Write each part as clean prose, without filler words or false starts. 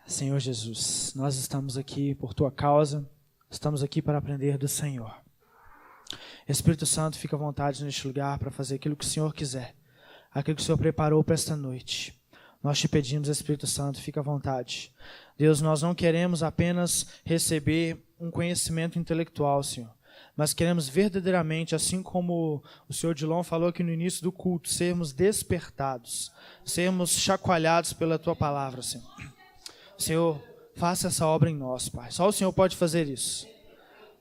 Senhor Jesus, nós estamos aqui por Tua causa, estamos aqui para aprender do Senhor. Espírito Santo, fica à vontade neste lugar para fazer aquilo que o Senhor quiser, aquilo que o Senhor preparou para esta noite. Nós te pedimos, Espírito Santo, fica à vontade. Deus, nós não queremos apenas receber um conhecimento intelectual, Senhor, mas queremos verdadeiramente, assim como o Senhor Dilon falou aqui no início do culto, sermos despertados, sermos chacoalhados pela Tua palavra, Senhor. Senhor, faça essa obra em nós, Pai. Só o Senhor pode fazer isso.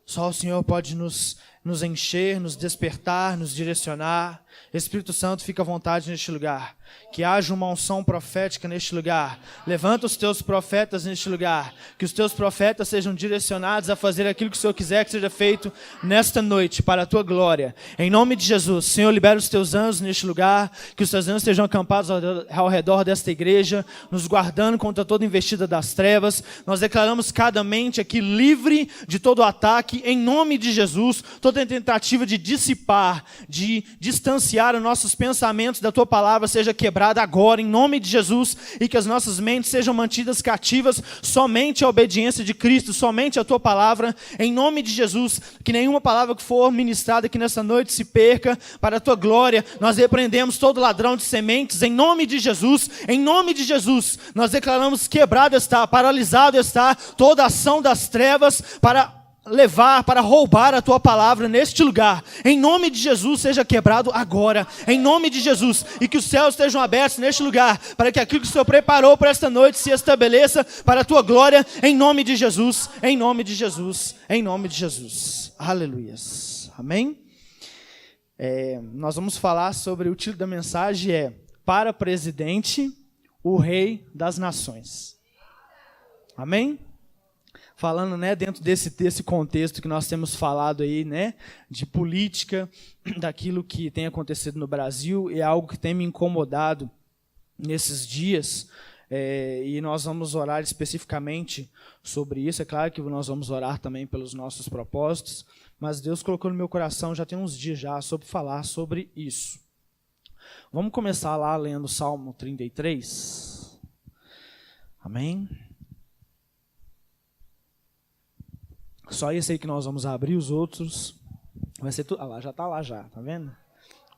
Só o Senhor pode nos encher, nos despertar, nos direcionar. Espírito Santo, fica à vontade neste lugar. Que haja uma unção profética neste lugar. Levanta os Teus profetas neste lugar. Que os Teus profetas sejam direcionados a fazer aquilo que o Senhor quiser que seja feito nesta noite, para a Tua glória. Em nome de Jesus, Senhor, libera os Teus anjos neste lugar. Que os Teus anjos estejam acampados ao redor desta igreja, nos guardando contra toda investida das trevas. Nós declaramos cada mente aqui livre de todo ataque, em nome de Jesus. Toda tentativa de dissipar, de distanciar os nossos pensamentos da Tua palavra seja quebrada agora, em nome de Jesus, e que as nossas mentes sejam mantidas cativas somente à obediência de Cristo, somente à Tua palavra, em nome de Jesus. Que nenhuma palavra que for ministrada aqui nessa noite se perca para a Tua glória. Nós repreendemos todo ladrão de sementes, em nome de Jesus. Em nome de Jesus, nós declaramos: quebrado está, paralisado está toda ação das trevas para levar, para roubar a Tua palavra neste lugar. Em nome de Jesus, seja quebrado agora, em nome de Jesus, e que os céus estejam abertos neste lugar, para que aquilo que o Senhor preparou para esta noite se estabeleça para a Tua glória, em nome de Jesus, em nome de Jesus, em nome de Jesus. Aleluias. Amém? Nós vamos falar sobre o título da mensagem para presidente, o rei das nações. Amém? Falando, dentro desse contexto que nós temos falado aí, de política, daquilo que tem acontecido no Brasil, é algo que tem me incomodado nesses dias, e nós vamos orar especificamente sobre isso. É claro que nós vamos orar também pelos nossos propósitos, mas Deus colocou no meu coração já tem uns dias já sobre falar sobre isso. Vamos começar lá lendo o Salmo 33. Amém? Só esse aí que nós vamos abrir, os outros vai ser tudo. Lá, já está lá já, tá vendo?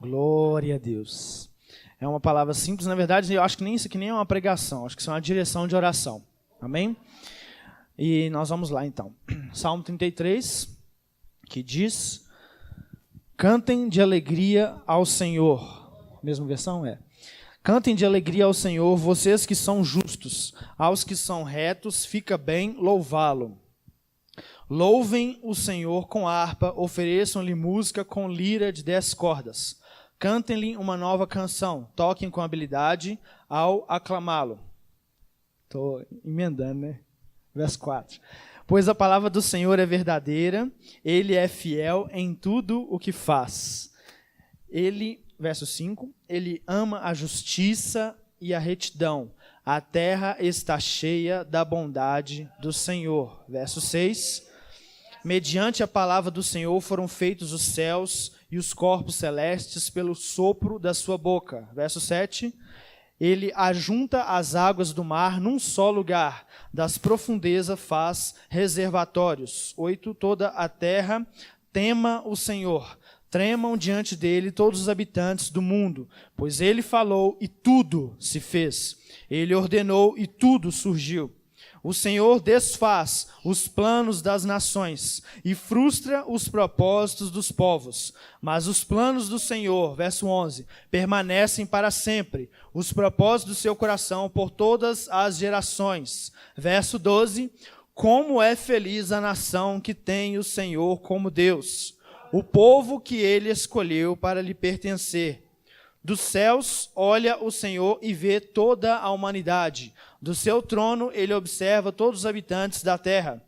Glória a Deus. É uma palavra simples, na verdade, eu acho que nem isso aqui nem é uma pregação, acho que isso é uma direção de oração. Amém? E nós vamos lá então. Salmo 33, que diz: cantem de alegria ao Senhor. Mesma versão? Cantem de alegria ao Senhor, vocês que são justos, aos que são retos, fica bem louvá-lo. Louvem o Senhor com harpa, ofereçam-lhe música com lira de 10 cordas. Cantem-lhe uma nova canção, toquem com habilidade ao aclamá-lo. Estou emendando, Verso 4. Pois a palavra do Senhor é verdadeira, Ele é fiel em tudo o que faz. Verso 5, Ele ama a justiça e a retidão. A terra está cheia da bondade do Senhor. Verso 6. Mediante a palavra do Senhor foram feitos os céus e os corpos celestes pelo sopro da sua boca. Verso 7. Ele ajunta as águas do mar num só lugar, das profundezas faz reservatórios. 8. Toda a terra tema o Senhor, tremam diante dele todos os habitantes do mundo, pois ele falou e tudo se fez. Ele ordenou e tudo surgiu. O Senhor desfaz os planos das nações e frustra os propósitos dos povos. Mas os planos do Senhor, verso 11, permanecem para sempre, os propósitos do seu coração por todas as gerações. Verso 12, como é feliz a nação que tem o Senhor como Deus, o povo que ele escolheu para lhe pertencer. Dos céus olha o Senhor e vê toda a humanidade. Do seu trono ele observa todos os habitantes da terra.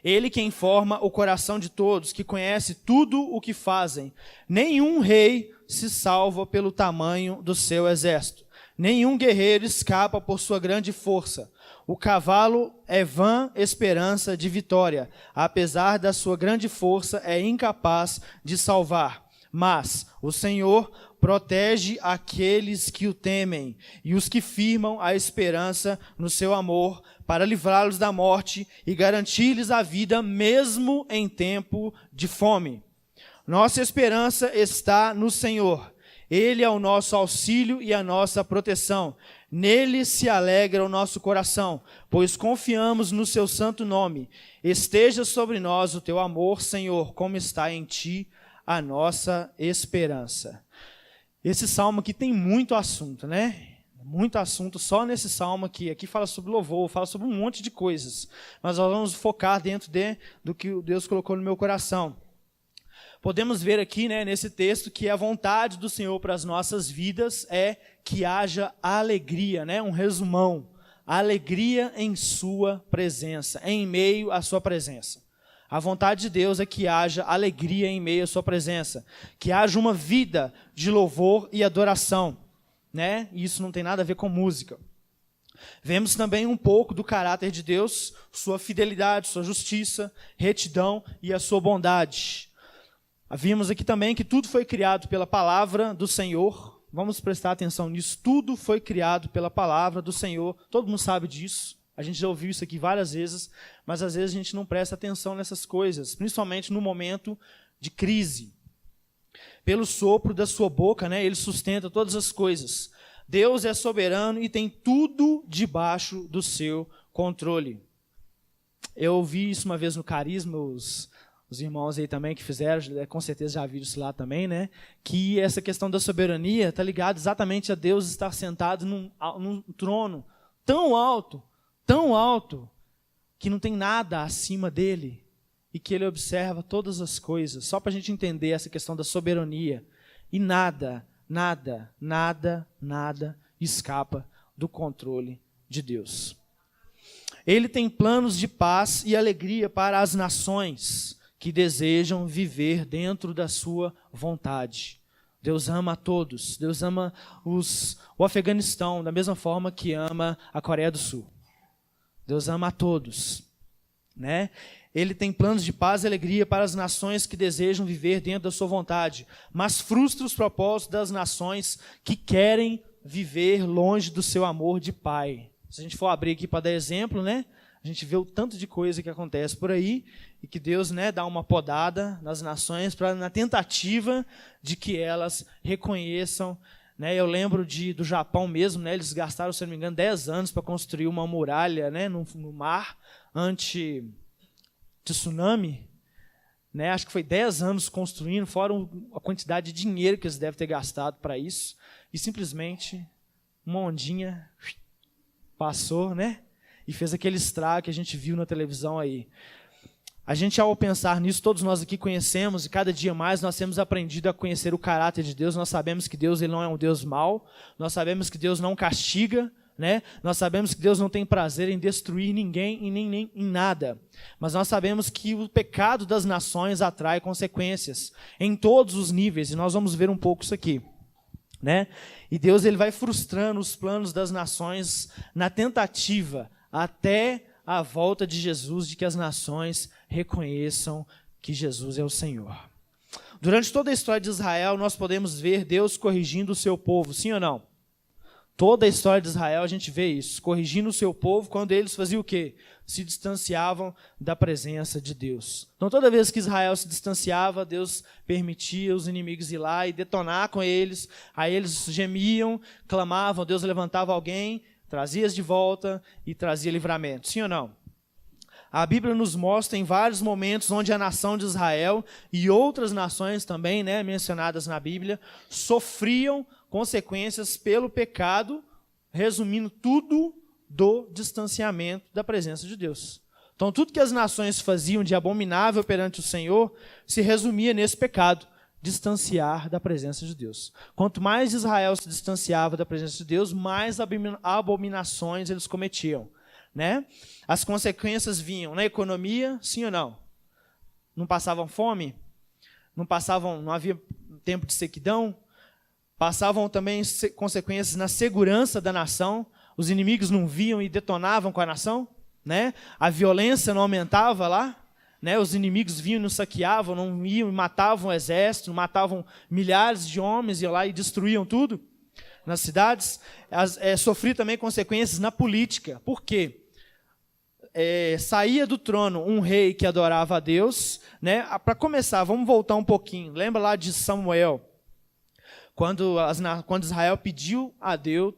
Ele que informa o coração de todos, que conhece tudo o que fazem. Nenhum rei se salva pelo tamanho do seu exército. Nenhum guerreiro escapa por sua grande força. O cavalo é vã esperança de vitória. Apesar da sua grande força, é incapaz de salvar. Mas o Senhor protege aqueles que o temem e os que firmam a esperança no seu amor, para livrá-los da morte e garantir-lhes a vida mesmo em tempo de fome. Nossa esperança está no Senhor. Ele é o nosso auxílio e a nossa proteção. Nele se alegra o nosso coração, pois confiamos no seu santo nome. Esteja sobre nós o teu amor, Senhor, como está em ti a nossa esperança. Esse salmo aqui tem muito assunto, né? Muito assunto só nesse salmo aqui. Aqui fala sobre louvor, fala sobre um monte de coisas. Mas nós vamos focar dentro do que Deus colocou no meu coração. Podemos ver aqui, né, nesse texto, que a vontade do Senhor para as nossas vidas é que haja alegria, né? Um resumão. Alegria em sua presença, em meio à sua presença. A vontade de Deus é que haja alegria em meio à sua presença, que haja uma vida de louvor e adoração, né? E isso não tem nada a ver com música. Vemos também um pouco do caráter de Deus, sua fidelidade, sua justiça, retidão e a sua bondade. Vimos aqui também que tudo foi criado pela palavra do Senhor. Vamos prestar atenção nisso. Tudo foi criado pela palavra do Senhor. Todo mundo sabe disso. A gente já ouviu isso aqui várias vezes, mas às vezes a gente não presta atenção nessas coisas, principalmente no momento de crise. Pelo sopro da sua boca, né, ele sustenta todas as coisas. Deus é soberano e tem tudo debaixo do seu controle. Eu ouvi isso uma vez no Carisma, os irmãos aí também que fizeram, com certeza já viram isso lá também, né? Que essa questão da soberania está ligada exatamente a Deus estar sentado num trono tão alto, que não tem nada acima dele e que ele observa todas as coisas, só para a gente entender essa questão da soberania. E nada escapa do controle de Deus. Ele tem planos de paz e alegria para as nações que desejam viver dentro da sua vontade. Deus ama a todos. Deus ama o Afeganistão da mesma forma que ama a Coreia do Sul. Deus ama a todos, né? Ele tem planos de paz e alegria para as nações que desejam viver dentro da sua vontade, mas frustra os propósitos das nações que querem viver longe do seu amor de Pai. Se a gente for abrir aqui para dar exemplo, né? A gente vê o tanto de coisa que acontece por aí e que Deus, né, dá uma podada nas nações na tentativa de que elas reconheçam. Né, eu lembro do Japão mesmo, né, eles gastaram, se não me engano, 10 anos para construir uma muralha, né, no mar anti-tsunami. Né, acho que foi 10 anos construindo, fora a quantidade de dinheiro que eles devem ter gastado para isso. E simplesmente uma ondinha passou, né, e fez aquele estrago que a gente viu na televisão aí. A gente, ao pensar nisso, todos nós aqui conhecemos, e cada dia mais nós temos aprendido a conhecer o caráter de Deus. Nós sabemos que Deus, ele não é um Deus mau, nós sabemos que Deus não castiga, né? Nós sabemos que Deus não tem prazer em destruir ninguém e nem em nada. Mas nós sabemos que o pecado das nações atrai consequências em todos os níveis, e nós vamos ver um pouco isso aqui. Né? E Deus, ele vai frustrando os planos das nações na tentativa até a volta de Jesus, de que as nações reconheçam que Jesus é o Senhor. Durante toda a história de Israel, nós podemos ver Deus corrigindo o seu povo, sim ou não? Toda a história de Israel a gente vê isso, corrigindo o seu povo quando eles faziam o quê? Se distanciavam da presença de Deus. Então toda vez que Israel se distanciava, Deus permitia os inimigos ir lá e detonar com eles, aí eles gemiam, clamavam, Deus levantava alguém, trazia de volta e trazia livramento. Sim ou não? A Bíblia nos mostra em vários momentos onde a nação de Israel e outras nações também, né, mencionadas na Bíblia, sofriam consequências pelo pecado, resumindo tudo do distanciamento da presença de Deus. Então tudo que as nações faziam de abominável perante o Senhor se resumia nesse pecado, distanciar da presença de Deus. Quanto mais Israel se distanciava da presença de Deus, mais abominações eles cometiam, né? As consequências vinham na economia, sim ou não? Não passavam fome? Não havia tempo de sequidão? Passavam também consequências na segurança da nação. Os inimigos não viam e detonavam com a nação, né? A violência não aumentava lá, né? Os inimigos vinham e nos saqueavam, não iam e matavam o exército, matavam milhares de homens, iam lá e destruíam tudo nas cidades. Sofri também consequências na política. Por quê? Saía do trono um rei que adorava a Deus, né? Para começar, vamos voltar um pouquinho. Lembra lá de Samuel, quando Israel pediu a Deus,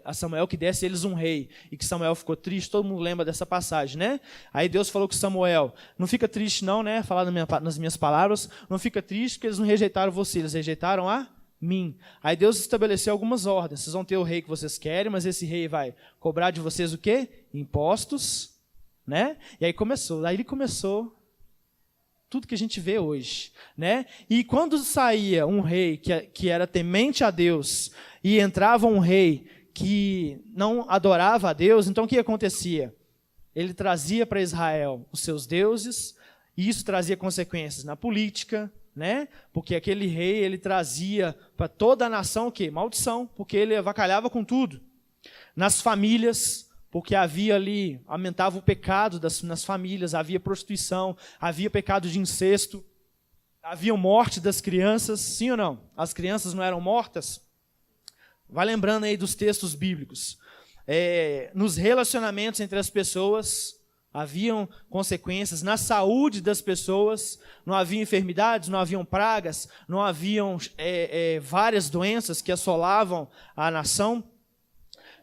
a Samuel que desse eles um rei, e que Samuel ficou triste. Todo mundo lembra dessa passagem, né? Aí Deus falou com Samuel: não fica triste não, né? Falar nas minhas palavras, não fica triste porque eles não rejeitaram você, eles rejeitaram a mim. Aí Deus estabeleceu algumas ordens. Vocês vão ter o rei que vocês querem, mas esse rei vai cobrar de vocês o quê? Impostos, né? E aí ele começou tudo que a gente vê hoje, né? E quando saía um rei que era temente a Deus e entrava um rei que não adorava a Deus, então o que acontecia? Ele trazia para Israel os seus deuses, e isso trazia consequências na política, né? Porque aquele rei, ele trazia para toda a nação o quê? Maldição, porque ele avacalhava com tudo. Nas famílias, porque havia ali, aumentava o pecado nas famílias, havia prostituição, havia pecado de incesto, havia morte das crianças, sim ou não? As crianças não eram mortas? Vai lembrando aí dos textos bíblicos. Nos relacionamentos entre as pessoas, haviam consequências. Na saúde das pessoas, não havia enfermidades, não haviam pragas, não haviam várias doenças que assolavam a nação.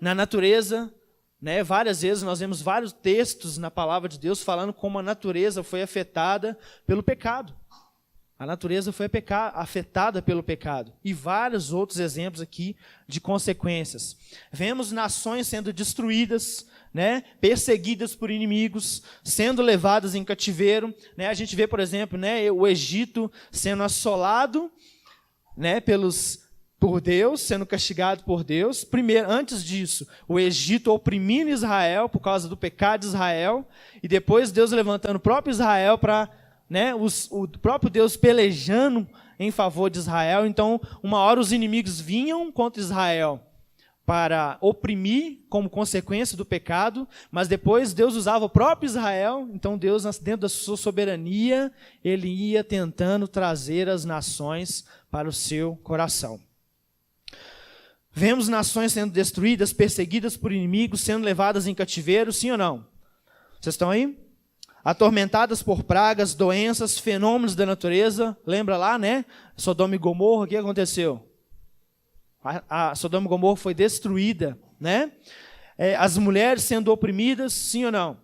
Na natureza, né, várias vezes nós vemos vários textos na palavra de Deus falando como a natureza foi afetada pelo pecado. A natureza foi afetada pelo pecado. E vários outros exemplos aqui de consequências. Vemos nações sendo destruídas, né, perseguidas por inimigos, sendo levadas em cativeiro, né? A gente vê, por exemplo, né, o Egito sendo assolado, né, por Deus, sendo castigado por Deus. Primeiro, antes disso, o Egito oprimindo Israel por causa do pecado de Israel, e depois Deus levantando o próprio Israel para, né, o próprio Deus pelejando em favor de Israel. Então, uma hora os inimigos vinham contra Israel para oprimir como consequência do pecado, mas depois Deus usava o próprio Israel. Então Deus, dentro da sua soberania, ele ia tentando trazer as nações para o seu coração. Vemos nações sendo destruídas, perseguidas por inimigos, sendo levadas em cativeiro, sim ou não? Vocês estão aí? Atormentadas por pragas, doenças, fenômenos da natureza. Lembra lá, né? Sodoma e Gomorra, o que aconteceu? A Sodoma e Gomorra foi destruída, né? As mulheres sendo oprimidas, sim ou não?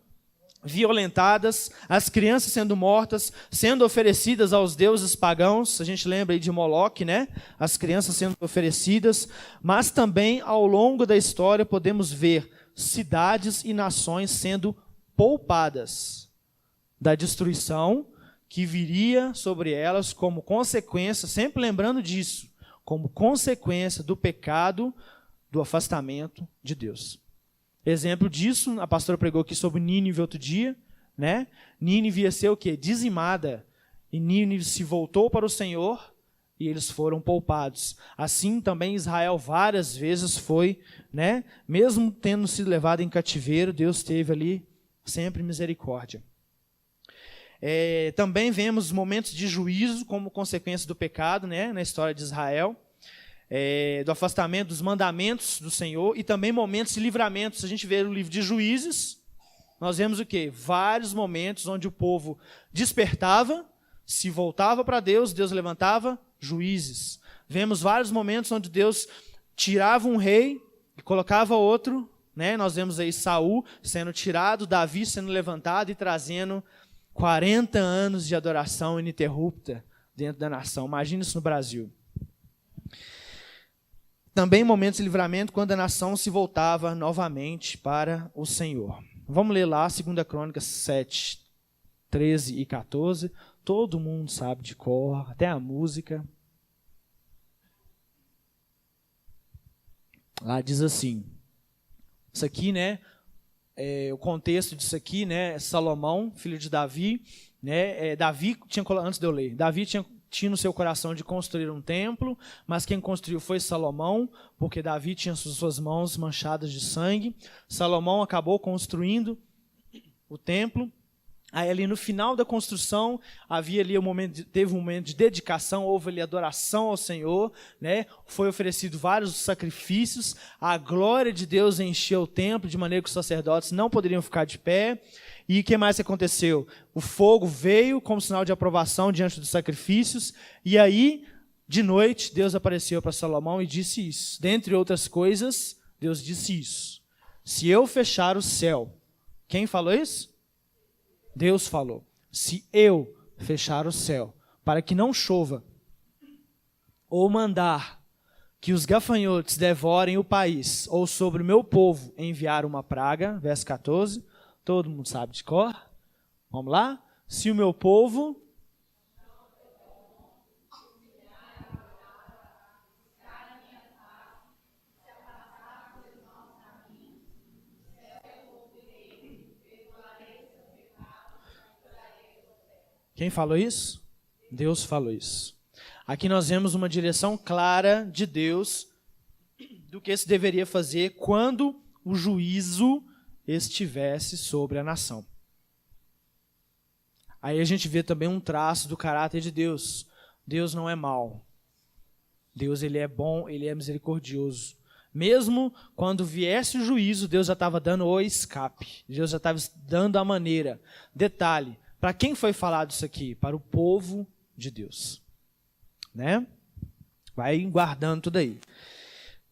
Violentadas, as crianças sendo mortas, sendo oferecidas aos deuses pagãos. A gente lembra aí de Moloque, né? As crianças sendo oferecidas. Mas também, ao longo da história, podemos ver cidades e nações sendo poupadas da destruição que viria sobre elas como consequência, sempre lembrando disso, como consequência do pecado, do afastamento de Deus. Exemplo disso, a pastora pregou aqui sobre Nínive outro dia, né? Nínive ia ser o quê? Dizimada. E Nínive se voltou para o Senhor e eles foram poupados. Assim também Israel várias vezes foi, né? Mesmo tendo sido levado em cativeiro, Deus teve ali sempre misericórdia. Também vemos momentos de juízo como consequência do pecado, né, na história de Israel, do afastamento dos mandamentos do Senhor, e também momentos de livramento. Se a gente ver o livro de Juízes, nós vemos o quê? Vários momentos onde o povo despertava, se voltava para Deus, Deus levantava juízes. Vemos vários momentos onde Deus tirava um rei e colocava outro, né? Nós vemos aí Saul sendo tirado, Davi sendo levantado e trazendo 40 anos de adoração ininterrupta dentro da nação. Imagina isso no Brasil. Também momentos de livramento quando a nação se voltava novamente para o Senhor. Vamos ler lá 2 Crônicas 7, 13 e 14. Todo mundo sabe de cor, até a música. Lá diz assim, isso aqui, né? O contexto disso aqui, né? Salomão, filho de Davi, né? Davi tinha, antes de eu ler, Davi tinha no seu coração de construir um templo, mas quem construiu foi Salomão, porque Davi tinha suas mãos manchadas de sangue. Salomão acabou construindo o templo. Aí ali no final da construção, havia ali teve um momento de dedicação, houve ali adoração ao Senhor, né? Foi oferecido vários sacrifícios, a glória de Deus encheu o templo, de maneira que os sacerdotes não poderiam ficar de pé. E o que mais aconteceu? O fogo veio como sinal de aprovação diante dos sacrifícios, e aí, de noite, Deus apareceu para Salomão e disse isso. Dentre outras coisas, Deus disse isso: se eu fechar o céu, quem falou isso? Deus falou: se eu fechar o céu para que não chova, ou mandar que os gafanhotos devorem o país, ou sobre o meu povo enviar uma praga, verso 14, todo mundo sabe de cor, vamos lá? Se o meu povo... Quem falou isso? Deus falou isso. Aqui nós vemos uma direção clara de Deus do que se deveria fazer quando o juízo estivesse sobre a nação. Aí a gente vê também um traço do caráter de Deus. Deus não é mau. Deus, ele é bom, ele é misericordioso. Mesmo quando viesse o juízo, Deus já estava dando o escape. Deus já estava dando a maneira. Detalhe, para quem foi falado isso aqui? Para o povo de Deus. Né? Vai guardando tudo aí.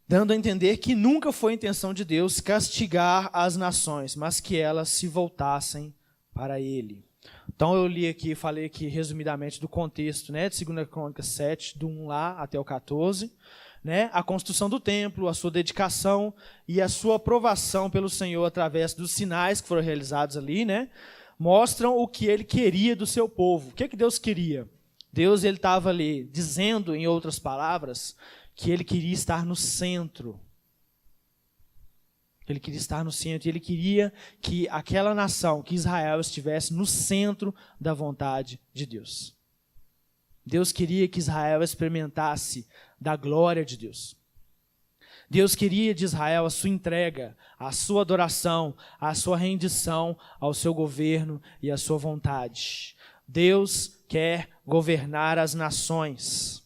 Dando a entender que nunca foi a intenção de Deus castigar as nações, mas que elas se voltassem para Ele. Então eu li aqui, falei aqui resumidamente do contexto, né, de 2 Crônicas 7, do 1 lá até o 14. Né, a construção do templo, a sua dedicação e a sua aprovação pelo Senhor através dos sinais que foram realizados ali, né, mostram o que Ele queria do seu povo. O que Deus queria? Deus estava ali dizendo, em outras palavras, que Ele queria estar no centro. Ele queria estar no centro, e Ele queria que aquela nação, que Israel, estivesse no centro da vontade de Deus. Deus queria que Israel experimentasse da glória de Deus. Deus queria de Israel a sua entrega, a sua adoração, a sua rendição ao seu governo e à sua vontade. Deus quer governar as nações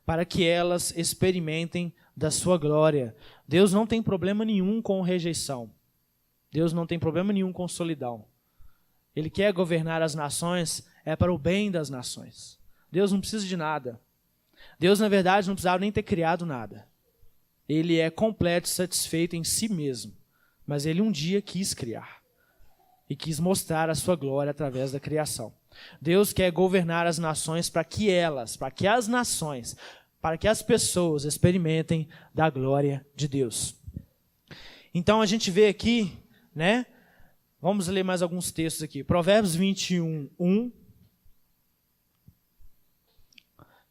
para que elas experimentem da sua glória. Deus não tem problema nenhum com rejeição. Deus não tem problema nenhum com solidão. Ele quer governar as nações, é para o bem das nações. Deus não precisa de nada. Deus, na verdade, não precisava nem ter criado nada. Ele é completo e satisfeito em si mesmo. Mas Ele um dia quis criar. E quis mostrar a sua glória através da criação. Deus quer governar as nações para que as nações, para que as pessoas experimentem da glória de Deus. Então a gente vê aqui, né? Vamos ler mais alguns textos aqui. Provérbios 21, 1.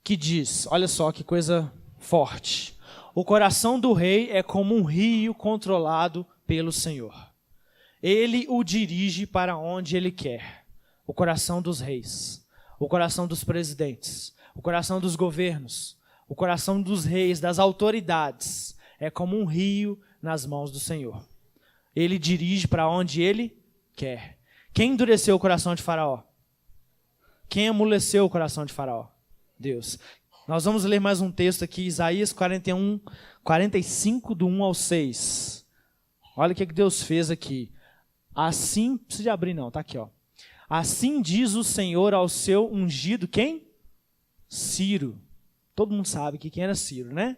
Que diz, olha só que coisa forte. O coração do rei é como um rio controlado pelo Senhor. Ele o dirige para onde ele quer. O coração dos reis, o coração dos presidentes, o coração dos governos, o coração dos reis, das autoridades, é como um rio nas mãos do Senhor. Ele dirige para onde ele quer. Quem endureceu o coração de Faraó? Quem amoleceu o coração de Faraó? Deus. Nós vamos ler mais um texto aqui, Isaías 41, 45, do 1 ao 6. Olha o que Deus fez aqui. Assim, não precisa de abrir não, tá aqui, ó. Assim diz o Senhor ao seu ungido, quem? Ciro. Todo mundo sabe que quem era Ciro, né?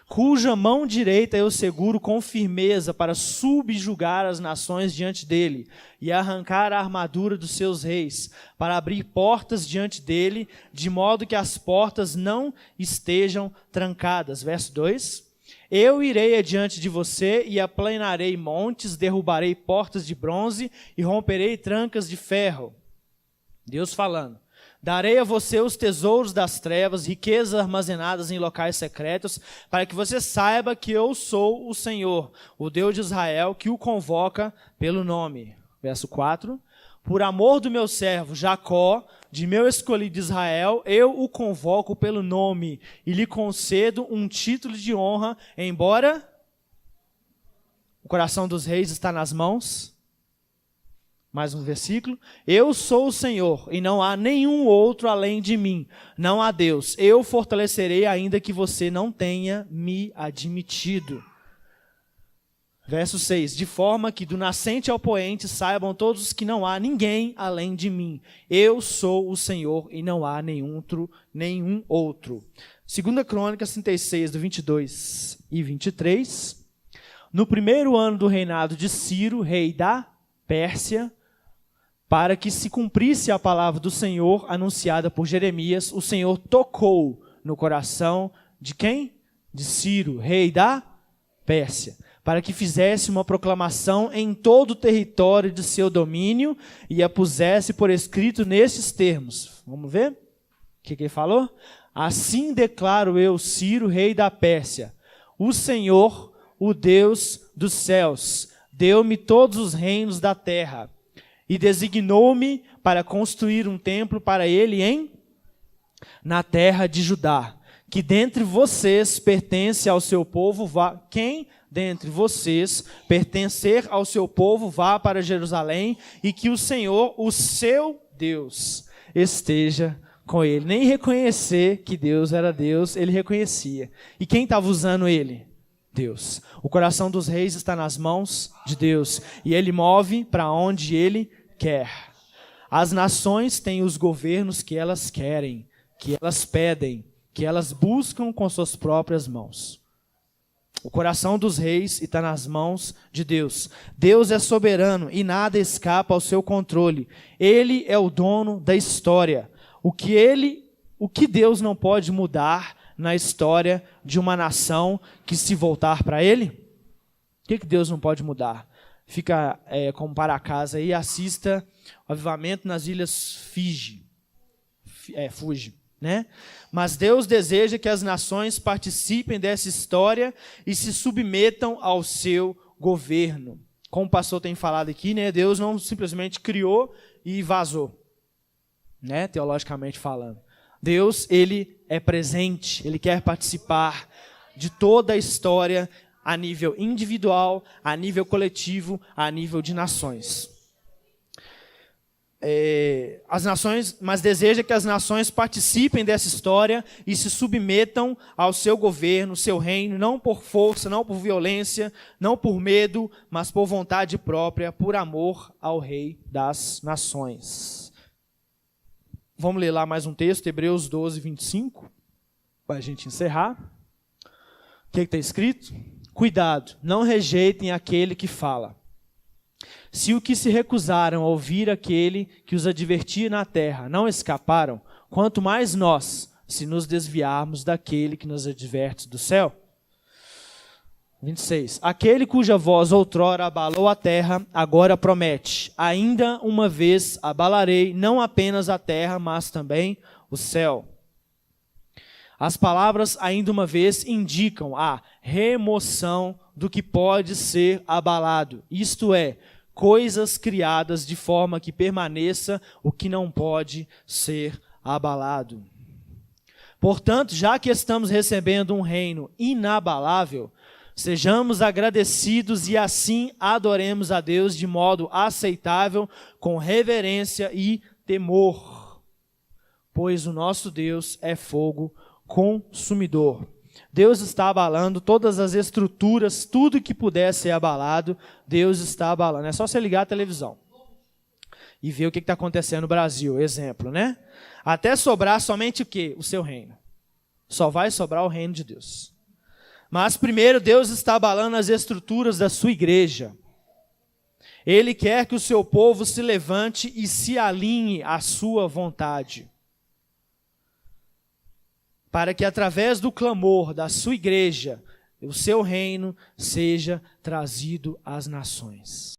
Cuja mão direita eu seguro com firmeza para subjugar as nações diante dele e arrancar a armadura dos seus reis, para abrir portas diante dele, de modo que as portas não estejam trancadas. Verso 2. Eu irei adiante de você e aplanarei montes, derrubarei portas de bronze e romperei trancas de ferro. Deus falando. Darei a você os tesouros das trevas, riquezas armazenadas em locais secretos, para que você saiba que eu sou o Senhor, o Deus de Israel, que o convoca pelo nome. Verso 4. Por amor do meu servo Jacó, de meu escolhido Israel, eu o convoco pelo nome e lhe concedo um título de honra, embora o coração dos reis está nas mãos Mais um versículo. Eu sou o Senhor, e não há nenhum outro além de mim. Não há Deus. Eu fortalecerei, ainda que você não tenha me admitido. Verso 6. De forma que do nascente ao poente saibam todos que não há ninguém além de mim. Eu sou o Senhor, e não há nenhum outro. 2 Crônicas 36, do 22 e 23. No primeiro ano do reinado de Ciro, rei da Pérsia, para que se cumprisse a palavra do Senhor anunciada por Jeremias, o Senhor tocou no coração de quem? De Ciro, rei da Pérsia, para que fizesse uma proclamação em todo o território de seu domínio e a pusesse por escrito nestes termos. Vamos ver? O que ele falou? Assim declaro eu, Ciro, rei da Pérsia, o Senhor, o Deus dos céus, deu-me todos os reinos da terra e designou-me para construir um templo para ele na terra de Judá, que dentre vocês pertence ao seu povo, quem dentre vocês pertencer ao seu povo vá para Jerusalém, e que o Senhor, o seu Deus, esteja com ele. Nem reconhecer que Deus era Deus, ele reconhecia. E quem estava usando ele? Deus. O coração dos reis está nas mãos de Deus, e ele move para onde ele quer. As nações têm os governos que elas querem, que elas pedem, que elas buscam com suas próprias mãos. O coração dos reis está nas mãos de Deus. Deus é soberano e nada escapa ao seu controle. Ele é o dono da história. O que Deus não pode mudar na história de uma nação que se voltar para ele? O que Deus não pode mudar? Fica como para casa aí, assista o avivamento nas ilhas Fuji, né? Mas Deus deseja que as nações participem dessa história e se submetam ao seu governo. Como o pastor tem falado aqui, né? Deus não simplesmente criou e vazou, né? Teologicamente falando. Deus, ele é presente, ele quer participar de toda a história a nível individual, a nível coletivo, a nível de nações. Mas deseja que as nações participem dessa história e se submetam ao seu governo, seu reino, não por força, não por violência, não por medo, mas por vontade própria, por amor ao Rei das Nações. Vamos ler lá mais um texto, Hebreus 12, 25, para a gente encerrar. O que está escrito? Cuidado, não rejeitem aquele que fala. Se o que se recusaram a ouvir aquele que os advertia na terra não escaparam, quanto mais nós, se nos desviarmos daquele que nos adverte do céu. 26. Aquele cuja voz outrora abalou a terra, agora promete: ainda uma vez abalarei não apenas a terra, mas também o céu. As palavras ainda uma vez indicam a remoção do que pode ser abalado, isto é, coisas criadas de forma que permaneça o que não pode ser abalado. Portanto, já que estamos recebendo um reino inabalável, sejamos agradecidos e assim adoremos a Deus de modo aceitável, com reverência e temor, pois o nosso Deus é fogo consumidor. Deus está abalando todas as estruturas, tudo que puder ser abalado, Deus está abalando. É só você ligar a televisão e ver o que está acontecendo no Brasil, exemplo, né? Até sobrar somente o quê? O seu reino. Só vai sobrar o reino de Deus. Mas primeiro Deus está abalando as estruturas da sua igreja. Ele quer que o seu povo se levante e se alinhe à sua vontade, para que através do clamor da sua igreja, o seu reino seja trazido às nações.